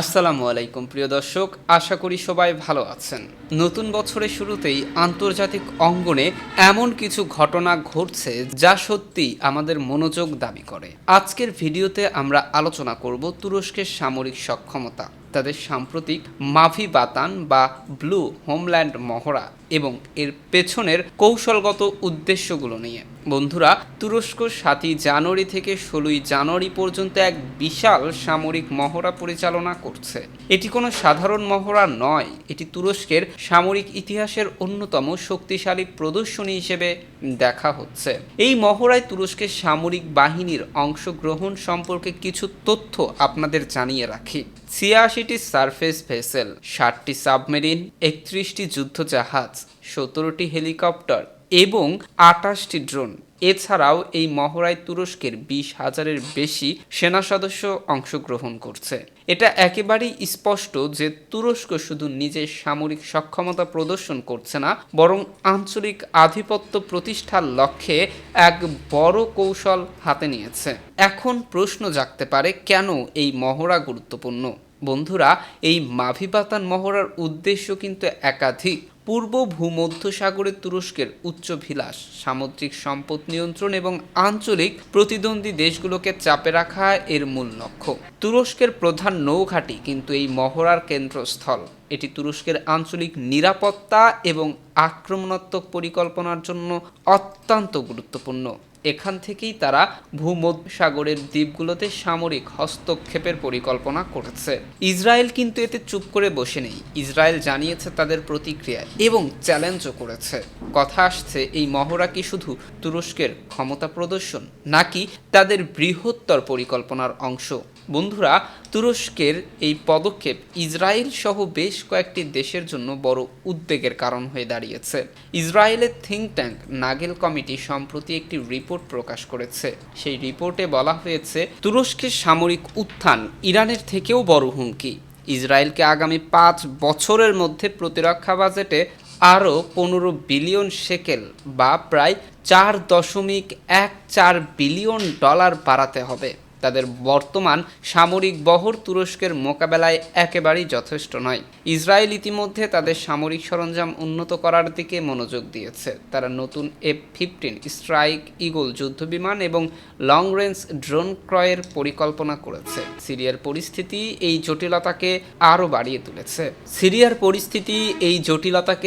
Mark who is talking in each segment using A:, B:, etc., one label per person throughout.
A: আসসালামু আলাইকুম প্রিয় দর্শক, আশা করি সবাই ভালো আছেন। নতুন বছরের শুরুতেই আন্তর্জাতিক অঙ্গনে এমন কিছু ঘটনা ঘটছে যা সত্যি আমাদের মনোযোগ দাবি করে। আজকের ভিডিওতে আমরা আলোচনা করব তুরস্কের সামরিক সক্ষমতা, তাদের সাম্প্রতিক মাভি বাতান বা ব্লু হোমল্যান্ড মহড়া এবং এর পেছনের কৌশলগত উদ্দেশ্যগুলো নিয়ে। বন্ধুরা, তুরস্ক 7ই জানুয়ারি থেকে 16ই জানুয়ারি পর্যন্ত এক বিশাল সামরিক মহড়া পরিচালনা করছে। এটি কোনো সাধারণ মহড়া নয়, এটি তুরস্কের সামরিক ইতিহাসের অন্যতম শক্তিশালী প্রদর্শনী হিসেবে দেখা হচ্ছে। এই মহড়ায় তুরস্কের সামরিক বাহিনীর অংশগ্রহণ সম্পর্কে কিছু তথ্য আপনাদের জানিয়ে রাখি। 86টি সারফেস ভেসেল, 60টি সাবমেরিন, 31টি যুদ্ধজাহাজ, 17টি হেলিকপ্টার এবং 28টি ড্রোন। এছাড়াও এই মহড়ায় তুরস্কের 20,000-এর বেশি সেনা সদস্য অংশগ্রহণ করছে। এটা একেবারেই স্পষ্ট যে তুরস্ক শুধু নিজের সামরিক সক্ষমতা প্রদর্শন করছে না, বরং আঞ্চলিক আধিপত্য প্রতিষ্ঠার লক্ষ্যে এক বড় কৌশল হাতে নিয়েছে। এখন প্রশ্ন জাগতে পারে, কেন এই মহড়া গুরুত্বপূর্ণ? বন্ধুরা, এই মাভিবাতান মহড়ার উদ্দেশ্য কিন্তু একাধিক। পূর্ব ভূমধ্যসাগরে তুরস্কের উচ্চাভিলাষ, সামুদ্রিক সম্পদ নিয়ন্ত্রণ এবং আঞ্চলিক প্রতিদ্বন্দ্বী দেশগুলোকে চাপে রাখা এর মূল লক্ষ্য। তুরস্কের প্রধান নৌঘাঁটি কিন্তু এই মহড়ার কেন্দ্রস্থল। এটি তুরস্কের আঞ্চলিক নিরাপত্তা এবং আক্রমণাত্মক পরিকল্পনার জন্য অত্যন্ত গুরুত্বপূর্ণ। এখান থেকেই তারা ভূমধ্যসাগরের দ্বীপগুলোতে সামরিক হস্তক্ষেপের পরিকল্পনা করেছে। ইসরায়েল কিন্তু এতে চুপ করে বসে নেই। ইসরায়েল জানিয়েছে তাদের প্রতিক্রিয়া এবং চ্যালেঞ্জও করেছে। কথা আসছে, এই মহড়া কি শুধু তুরস্কের ক্ষমতা প্রদর্শন, নাকি তাদের বৃহত্তর পরিকল্পনার অংশ? বন্ধুরা, তুরস্কের এই পদক্ষেপ ইসরায়েল সহ বেশ কয়েকটি দেশের জন্য বড় উদ্বেগের কারণ হয়ে দাঁড়িয়েছে। ইসরায়েলের থিঙ্ক ট্যাঙ্ক নাগেল কমিটি সম্প্রতি একটি রিপোর্ট প্রকাশ করেছে। সেই রিপোর্টে বলা হয়েছে, তুরস্কের সামরিক উত্থান ইরানের থেকেও বড় হুমকি। ইসরায়েলকে আগামী 5 বছরের মধ্যে প্রতিরক্ষা বাজেটে আরও 15 বিলিয়ন শেকেল বা প্রায় $4.14 বিলিয়ন বাড়াতে হবে। তাদের বর্তমান সামরিক বহর তুরস্কের মোকাবেলায় একেবারেই যথেষ্ট নয়। ইসরায়েল ইতিমধ্যে তাদের সামরিক সরঞ্জাম উন্নত করার দিকে মনোযোগ দিয়েছে। তারা নতুন F-15 স্ট্রাইক ইগল যুদ্ধবিমান এবং লং রেঞ্জ ড্রোন ক্রয়ের পরিকল্পনা করেছে। সিরিয়ার পরিস্থিতি এই জটিলতাকে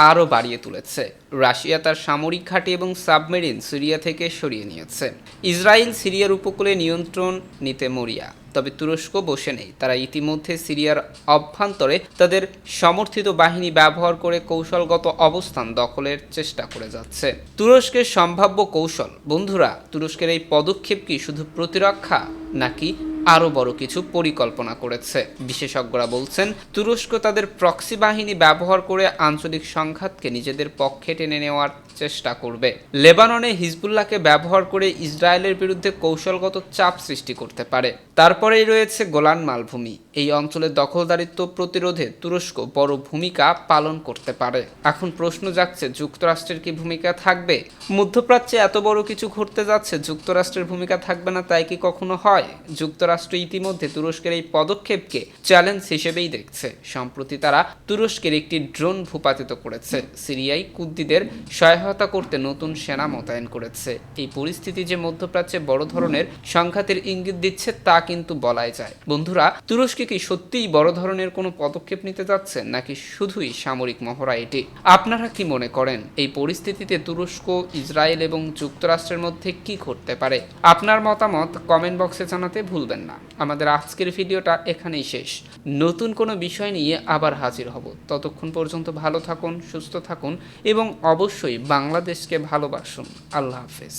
A: আরও বাড়িয়ে তুলেছে। রাশিয়া তার সামরিক ঘাঁটি এবং সাবমেরিন সিরিয়া থেকে সরিয়ে নিয়েছে। ইসরায়েল সিরিয়ার উপকূলে নিয়ন্ত্রণ নিতে মরিয়া। তবে তুরস্ক বসে নেই। তারা ইতিমধ্যে সিরিয়ার অভ্যন্তরে তাদের সমর্থিত বাহিনী ব্যবহার করে কৌশলগত অবস্থান দখলের চেষ্টা করে যাচ্ছে। তুরস্কের সম্ভাব্য কৌশল। বন্ধুরা, তুরস্কের এই পদক্ষেপ কি শুধু প্রতিরক্ষা, নাকি আরও বড় কিছু পরিকল্পনা করেছে? বিশেষজ্ঞরা বলছেন, তুরস্ক তাদের প্রক্সি বাহিনী ব্যবহার করে আঞ্চলিক সংঘাতকে নিজেদের পক্ষে টেনে নেওয়ার চেষ্টা করবে। লেবাননে হিজবুল্লাহকে ব্যবহার করে ইসরায়েলের বিরুদ্ধে কৌশলগত চাপ সৃষ্টি করতে পারে। তারপরেই রয়েছে গোলান মালভূমি। এই অঞ্চলের দখলদারিত্ব প্রতিরোধে তুরস্ক বড় ভূমিকা পালন করতে পারে। এখন প্রশ্ন জাগছে, যুক্তরাষ্ট্রের কি ভূমিকা থাকবে? মধ্যপ্রাচ্যে এত বড় কিছু ঘটতে যাচ্ছে, যুক্তরাষ্ট্রের ভূমিকা থাকবে না তাই কি কখনো হয়? যুক্তরাষ্ট্র ইতিমধ্যে তুরস্কের এই পদক্ষেপকে চ্যালেঞ্জ হিসেবেই দেখছে। সম্প্রতি তারা তুরস্কের একটি ড্রোন ভূপাতিত করেছে। সিরিয়ায় কুর্দিদের সহায়তা করতে নতুন সেনা মোতায়েন করেছে। এই পরিস্থিতি যে মধ্যপ্রাচ্যে বড় ধরনের সংঘাতের ইঙ্গিত দিচ্ছে তা কিন্তু বলাই যায়। বন্ধুরা, তুরস্ক কি সত্যিই বড় ধরনের কোনো পদক্ষেপ নিতে যাচ্ছে, নাকি শুধুই সামরিক মহড়া এটি? আপনারা কি মনে করেন, এই পরিস্থিতিতে তুরস্ক, ইসরায়েল এবং যুক্তরাষ্ট্রের মধ্যে কি ঘটতে পারে? আপনার মতামত কমেন্ট বক্সে জানাতে ভুলবেন না। আমাদের আজকের ভিডিওটা এখানেই শেষ। নতুন কোনো বিষয় নিয়ে আবার হাজির হব। ততক্ষণ পর্যন্ত ভালো থাকুন, সুস্থ থাকুন এবং অবশ্যই বাংলাদেশকে ভালোবাসুন। আল্লাহ হাফেজ।